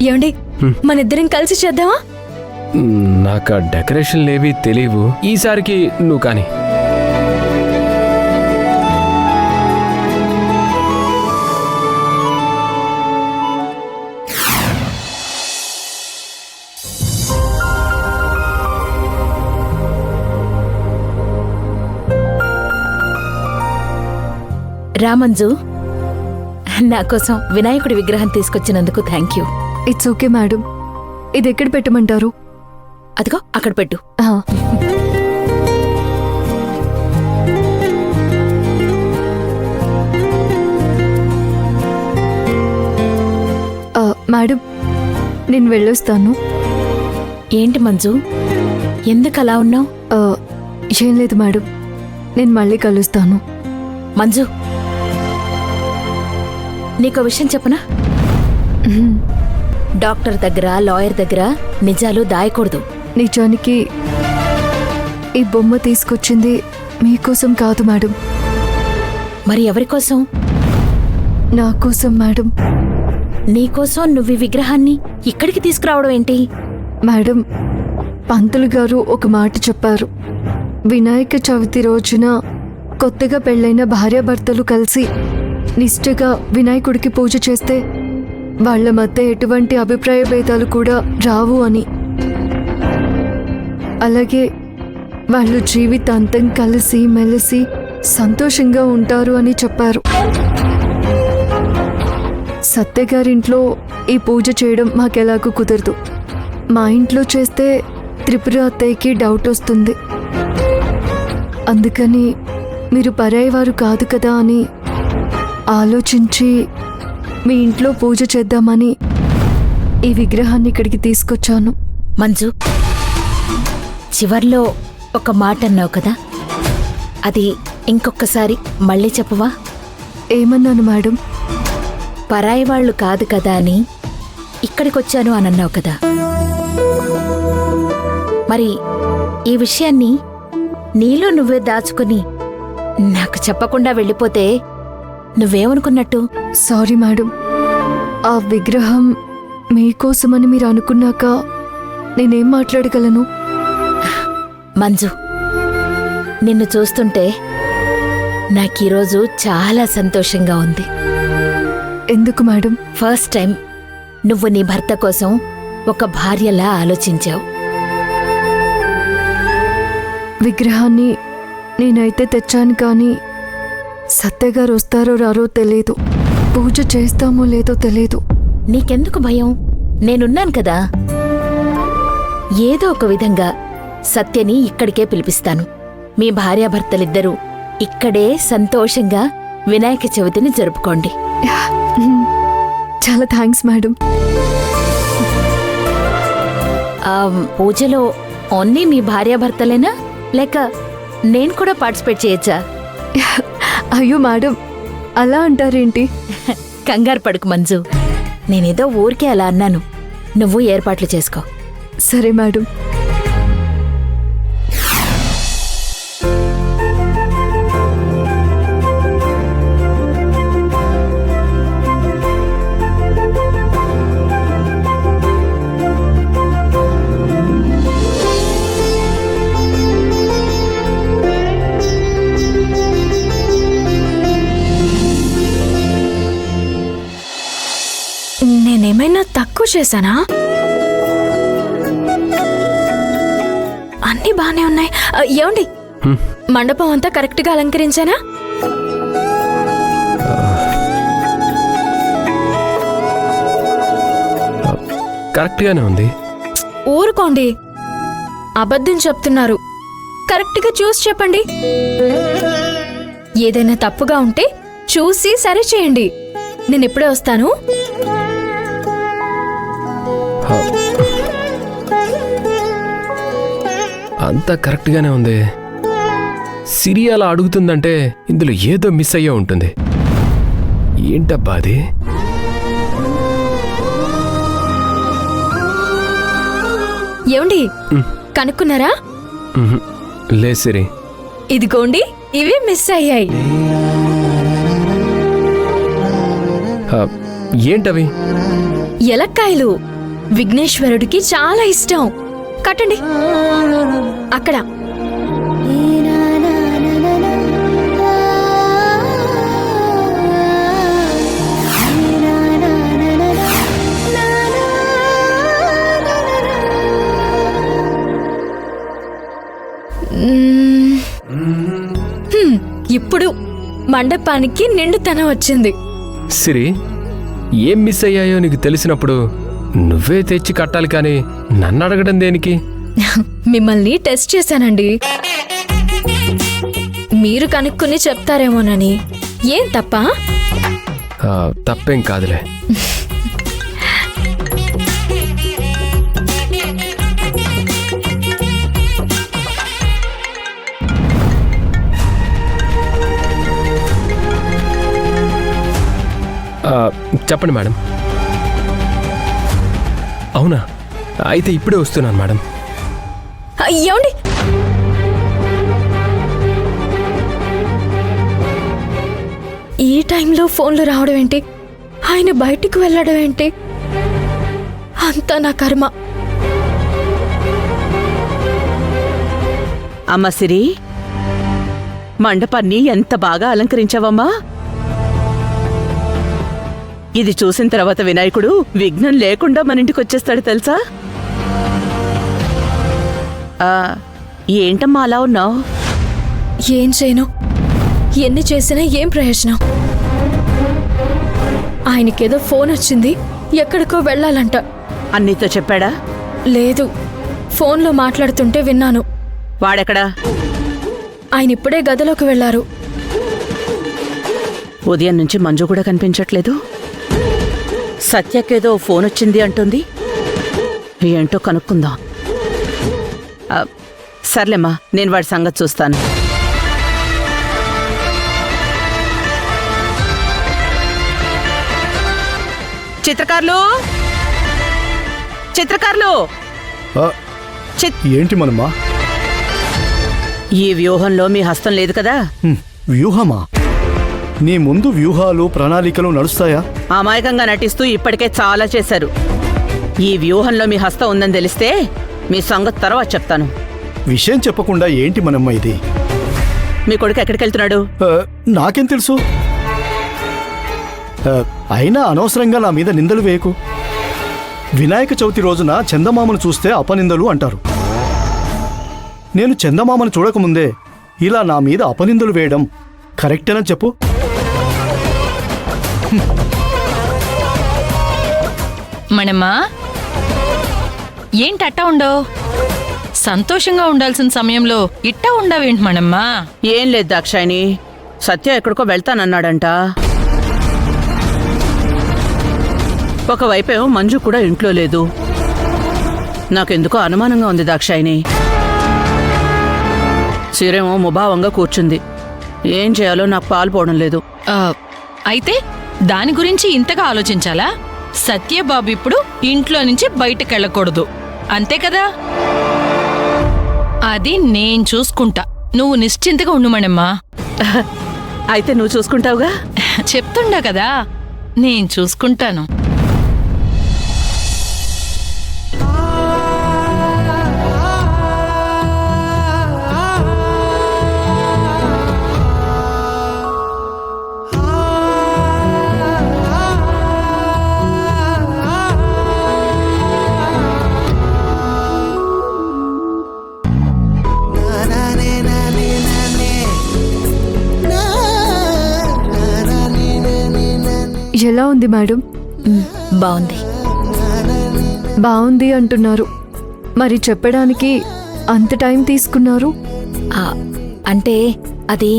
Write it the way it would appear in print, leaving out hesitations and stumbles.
ఏమండి మనిద్దరం కలిసి చేద్దామా? నాకు ఆ డెకరేషన్లు ఏవి తెలియవు. ఈసారికి నువ్వు కానీ. రామంజు, నా కోసం వినాయకుడి విగ్రహం తీసుకొచ్చినందుకు thank you. It's okay madam. ఇది ఎక్కడ పెట్టమంటారు? అదిగో అక్కడ పెట్టు. మేడం, నేను వెళ్ళొస్తాను. ఏంటి మంజు, ఎందుకు అలా ఉన్నావు? ఏం లేదు మేడం, నేను మళ్ళీ కలుస్తాను. మంజు, నీకో విషయం చెప్పనా? డాక్టర్ దగ్గర, లాయర్ దగ్గర నిజాలు దాయకూడదు. నిజానికి ఈ బొమ్మ తీసుకొచ్చింది మీకోసం కాదు మేడం. మరి ఎవరికోసం? నా కోసం మేడం. నీకోసం నువ్వు ఈ విగ్రహాన్ని ఇక్కడికి తీసుకురావడం ఏంటి? మేడం, పంతులు గారు ఒక మాట చెప్పారు. వినాయక చవితి రోజున కొత్తగా పెళ్ళైన భార్యాభర్తలు కలిసి నిష్ఠగా వినాయకుడికి పూజ చేస్తే వాళ్ల మధ్య ఎటువంటి అభిప్రాయ భేదాలు కూడా రావు అని, అలాగే వాళ్ళు జీవితాంతం కలిసి మెలిసి సంతోషంగా ఉంటారు అని చెప్పారు. సత్య గారింట్లో ఈ పూజ చేయడం మాకెలాగూ కుదరదు. మా ఇంట్లో చేస్తే త్రిపుర అత్తయ్యకి డౌట్ వస్తుంది. అందుకని మీరు పరాయివారు కాదు కదా అని ఆలోచించి మీ ఇంట్లో పూజ చేద్దామని ఈ విగ్రహాన్ని ఇక్కడికి తీసుకొచ్చాను. మంజు, చివర్లో ఒక మాట అన్నావు కదా, అది ఇంకొకసారి మళ్ళీ చెప్పవా? ఏమన్నాను మేడం? పరాయి వాళ్ళు కాదు కదా అని ఇక్కడికొచ్చాను అని అన్నావు కదా. మరి ఈ విషయాన్ని నీలో నువ్వే దాచుకుని నాకు చెప్పకుండా వెళ్ళిపోతే నువ్వేమనుకున్నట్టు? సారీ మేడం, ఆ విగ్రహం మీకోసమని మీరు అనుకున్నాక నేనేం మాట్లాడగలను? మంజు, నిన్ను చూస్తుంటే నాకీరోజు చాలా సంతోషంగా ఉంది. ఎందుకు మేడం? ఫస్ట్ టైం నువ్వు నీ భర్త కోసం ఒక భార్యలా ఆలోచించావు. విగ్రహాన్ని నేనైతే తెచ్చాను, కానీ సత్యగారు వస్తారో రారో తెలియదు, పూజ చేస్తామో లేదో తెలియదు. నీకెందుకు భయం? నేనున్నాను కదా. ఏదో ఒక విధంగా సత్యని ఇక్కడికే పిలిపిస్తాను. మీ భార్యాభర్తలిద్దరూ ఇక్కడే సంతోషంగా వినాయక చవితిని జరుపుకోండి. చాలా థ్యాంక్స్ మేడం. పూజలో ఓన్లీ మీ భార్యాభర్తలేనా, లేక నేను కూడా పార్టిసిపేట్ చేయొచ్చా? అయ్యో మేడం, అలా అంటారేంటి? కంగారు పడుకు మంజు, నేనేదో ఊరికే అలా అన్నాను. నువ్వు ఏర్పాట్లు చేసుకో. సరే మేడం. నేనేమైనా తక్కువ చేశానా? అన్నీ బానే ఉన్నాయి. ఏమండి, మండపం అంతా కరెక్ట్ గా అలంకరించానా? కరెక్ట్ గానే ఉంది. ఊరుకోండి, అబద్ధం చెప్తున్నారు. కరెక్ట్ గా చూసి చెప్పండి. ఏదైనా తప్పుగా ఉంటే చూసి సరి చేయండి. నేను ఇప్పుడే వస్తాను. అంతా కరెక్ట్ గానే ఉంది. సిరి అలా అడుగుతుందంటే ఇందులో ఏదో మిస్ అయ్యే ఉంటుంది. ఏంటబ్బా అది? ఏమండి, కనుక్కున్నారా? లే సిరి. ఇదిగోండి, ఇవి మిస్ అయ్యాయి. ఏంటవి? ఎలక్కాయలు విఘ్నేశ్వరుడికి చాలా ఇష్టం. కట్టండి అక్కడ. ఇప్పుడు మండపానికి నిండుతనం వచ్చింది. సిరి, ఏం మిస్ అయ్యాయో నీకు తెలిసినప్పుడు నువ్వే తెచ్చి కట్టాలి కానీ నన్ను అడగడం దేనికి? మిమ్మల్ని టెస్ట్ చేశానండి, మీరు కనుక్కుని చెప్తారేమోనని. ఏం తప్ప? తప్పేం కాదులే. చెప్పండి మేడం. అవునా, అయితే ఇప్పుడే వస్తున్నాను మేడం. ఏమండి, ఈ టైంలో ఫోన్లు రావడం ఏంటి? ఆయన బయటికి వెళ్ళడం ఏంటి? అంతా నా కర్మ. అమ్మ సిరి, మండపాన్ని ఎంత బాగా అలంకరించావమ్మా. ఇది చూసిన తర్వాత వినాయకుడు విఘ్నం లేకుండా మన ఇంటికి వచ్చేస్తాడు తెలుసా? ఏంటమ్మా అలా ఉన్నావు? ఏం చేయను, ఎన్ని చేసినా ఏం ప్రయోజనం? ఆయనకేదో ఫోన్ వచ్చింది, ఎక్కడికో వెళ్ళాలంట. అన్నీతో చెప్పాడా? లేదు, ఫోన్లో మాట్లాడుతుంటే విన్నాను. వాడెక్కడా? ఆయన ఇప్పుడే గదిలోకి వెళ్లారు. ఉదయం నుంచి మంజు కూడా కనిపించట్లేదు. సత్యకేదో ఫోన్ వచ్చింది అంటుంది. ఏంటో కనుక్కుందాం. సర్లేమ్మా, నేను వాడి సంగతి చూస్తాను. చిత్రకారులు, చిత్రకారులు! ఏంటి మనమ్మా? ఈ వ్యూహంలో మీ హస్తం లేదు కదా? వ్యూహమా? నీ ముందు వ్యూహాలు ప్రణాళికలు నడుస్తాయా? అమాయకంగా నటిస్తూ ఇప్పటికే చాలా చేశారు. ఈ వ్యూహంలో మీ హస్తం ఉందని తెలిస్తే మీ సంగతి తర్వాత చెప్తాను. విషయం చెప్పకుండా ఏంటి మనమ్మ ఇది? మీ కొడుకు ఎక్కడికి వెళ్తున్నాడు? నాకేం తెలుసు? అయినా అనవసరంగా నా మీద నిందలు వేయకు. వినాయక చవితి రోజున చందమామను చూస్తే అపనిందలు అంటారు. నేను చందమామను చూడకముందే ఇలా నా మీద అపనిందలు వేయడం కరెక్టేనా చెప్పు? మనమ్మా, ఏంటట్టా ఉండవు? సంతోషంగా ఉండాల్సిన సమయంలో ఇట్టా ఉండవేంటి మనమ్మా? ఏం లేదు దాక్షాయిని, సత్య ఎక్కడికో వెళ్తానన్నాడంట. ఒకవైపేమో మంజు కూడా ఇంట్లో లేదు. నాకెందుకో అనుమానంగా ఉంది దాక్షాయిని. సిరేమో ముభావంగా కూర్చుంది. ఏం చేయాలో నాకు పాలుపోవడం లేదు. అయితే దాని గురించి ఇంతగా ఆలోచించాలా? సత్యబాబు ఇప్పుడు ఇంట్లో నుంచి బయటకెళ్ళకూడదు, అంతే కదా? అది నేను చూసుకుంటా, నువ్వు నిశ్చింతగా ఉండు మనమ్మా. అయితే నువ్వు చూసుకుంటావుగా? చెప్తుండా కదా, నేను చూసుకుంటాను. ఎలా ఉంది మేడం? బాగుంది. బాగుంది అంటున్నారు, మరి చెప్పడానికి అంత టైం తీసుకున్నారు? అంటే అది